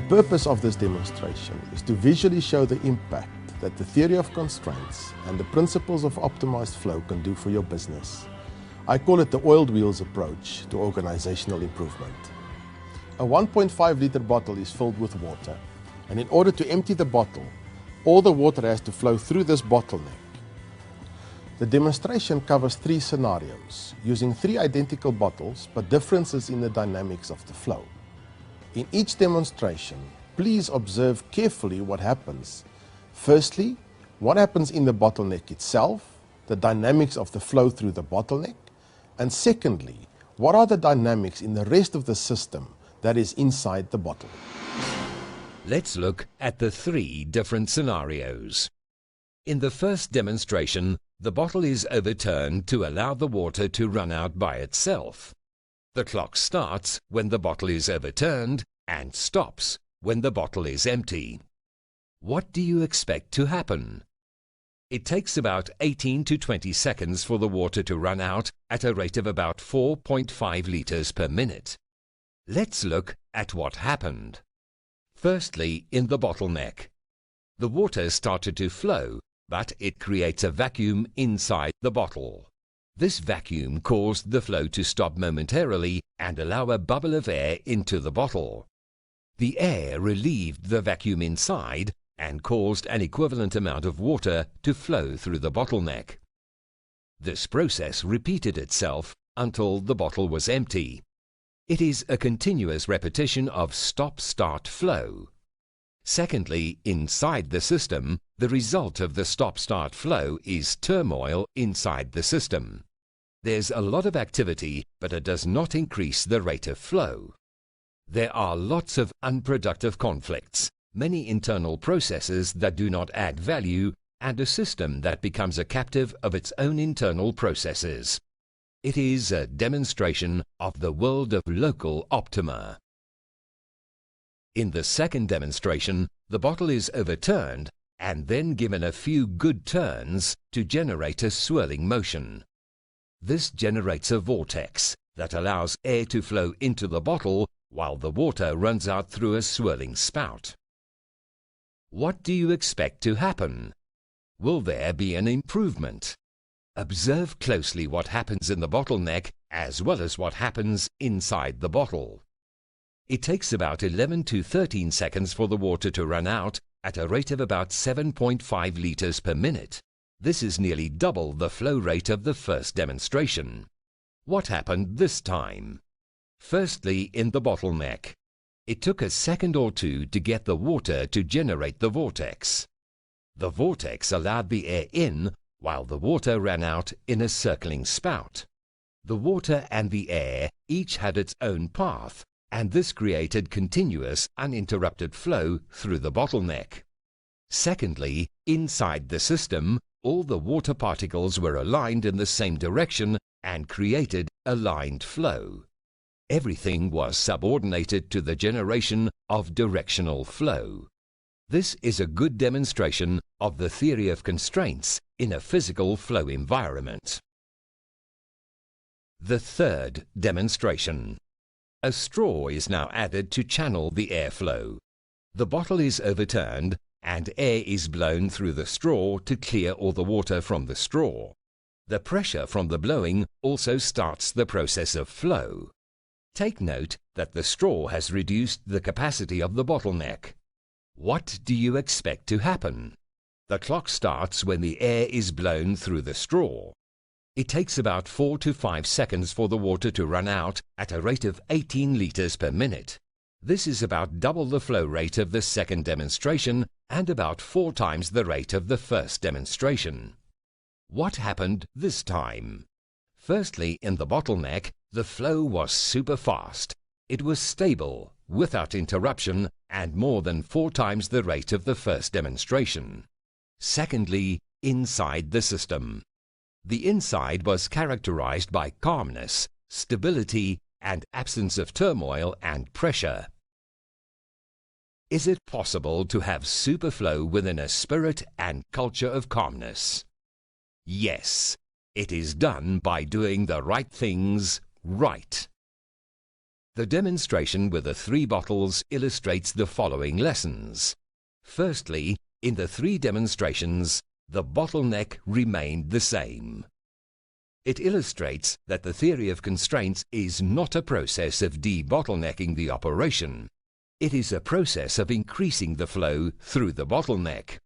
purpose of this demonstration is to visually show the impact that the theory of constraints and the principles of optimized flow can do for your business. I call it the oiled wheels approach to organizational improvement. A 1.5 liter bottle is filled with water, and in order to empty the bottle, all the water has to flow through this bottleneck. The demonstration covers 3 scenarios, using 3 identical bottles but differences in the dynamics of the flow. In each demonstration, please observe carefully what happens. Firstly, what happens in the bottleneck itself, the dynamics of the flow through the bottleneck, and secondly, what are the dynamics in the rest of the system that is inside the bottle. Let's look at the 3 different scenarios. In the first demonstration, the bottle is overturned to allow the water to run out by itself. The clock starts when the bottle is overturned and stops when the bottle is empty. What do you expect to happen? It takes about 18 to 20 seconds for the water to run out at a rate of about 4.5 liters per minute. Let's look at what happened. Firstly, in the bottleneck, the water started to flow, but it creates a vacuum inside the bottle. This vacuum caused the flow to stop momentarily and allow a bubble of air into the bottle. The air relieved the vacuum inside and caused an equivalent amount of water to flow through the bottleneck. This process repeated itself until the bottle was empty. It is a continuous repetition of stop-start flow. Secondly, inside the system, the result of the stop-start flow is turmoil inside the system. There's a lot of activity, but it does not increase the rate of flow. There are lots of unproductive conflicts, many internal processes that do not add value, and a system that becomes a captive of its own internal processes. It is a demonstration of the world of local optima. In the second demonstration, the bottle is overturned and then given a few good turns to generate a swirling motion. This generates a vortex that allows air to flow into the bottle while the water runs out through a swirling spout. What do you expect to happen? Will there be an improvement? Observe closely what happens in the bottleneck as well as what happens inside the bottle. It takes about 11 to 13 seconds for the water to run out at a rate of about 7.5 liters per minute. This is nearly double the flow rate of the first demonstration. What happened this time? Firstly, in the bottleneck, it took a second or two to get the water to generate the vortex. The vortex allowed the air in while the water ran out in a circling spout. The water and the air each had its own path, and this created continuous, uninterrupted flow through the bottleneck. Secondly, inside the system, all the water particles were aligned in the same direction and created aligned flow. Everything was subordinated to the generation of directional flow. This is a good demonstration of the theory of constraints in a physical flow environment. The third demonstration. A straw is now added to channel the airflow. The bottle is overturned and air is blown through the straw to clear all the water from the straw. The pressure from the blowing also starts the process of flow. Take note that the straw has reduced the capacity of the bottleneck. What do you expect to happen? The clock starts when the air is blown through the straw. It takes about 4 to 5 seconds for the water to run out at a rate of 18 liters per minute. This is about double the flow rate of the second demonstration and about 4 times the rate of the first demonstration. What happened this time? Firstly, in the bottleneck, the flow was super fast. It was stable, without interruption, and more than 4 times the rate of the first demonstration. Secondly, inside the system. The inside was characterized by calmness, stability, and absence of turmoil and pressure. Is it possible to have superflow within a spirit and culture of calmness? Yes, it is done by doing the right things right. The demonstration with the 3 bottles illustrates the following lessons. Firstly, in the 3 demonstrations, the bottleneck remained the same. It illustrates that the theory of constraints is not a process of debottlenecking the operation. It is a process of increasing the flow through the bottleneck.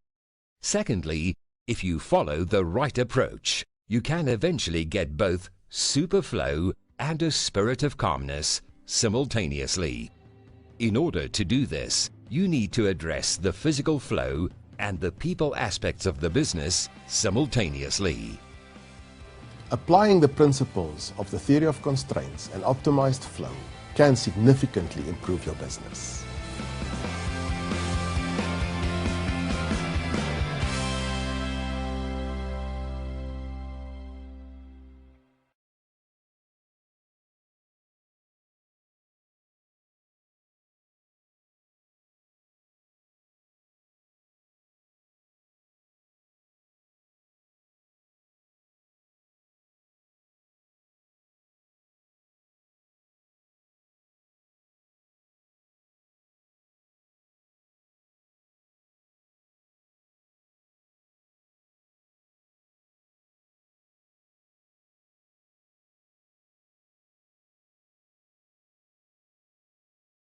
Secondly, if you follow the right approach, you can eventually get both superflow and a spirit of calmness simultaneously. In order to do this, you need to address the physical flow and the people aspects of the business simultaneously. Applying the principles of the theory of constraints and optimized flow can significantly improve your business.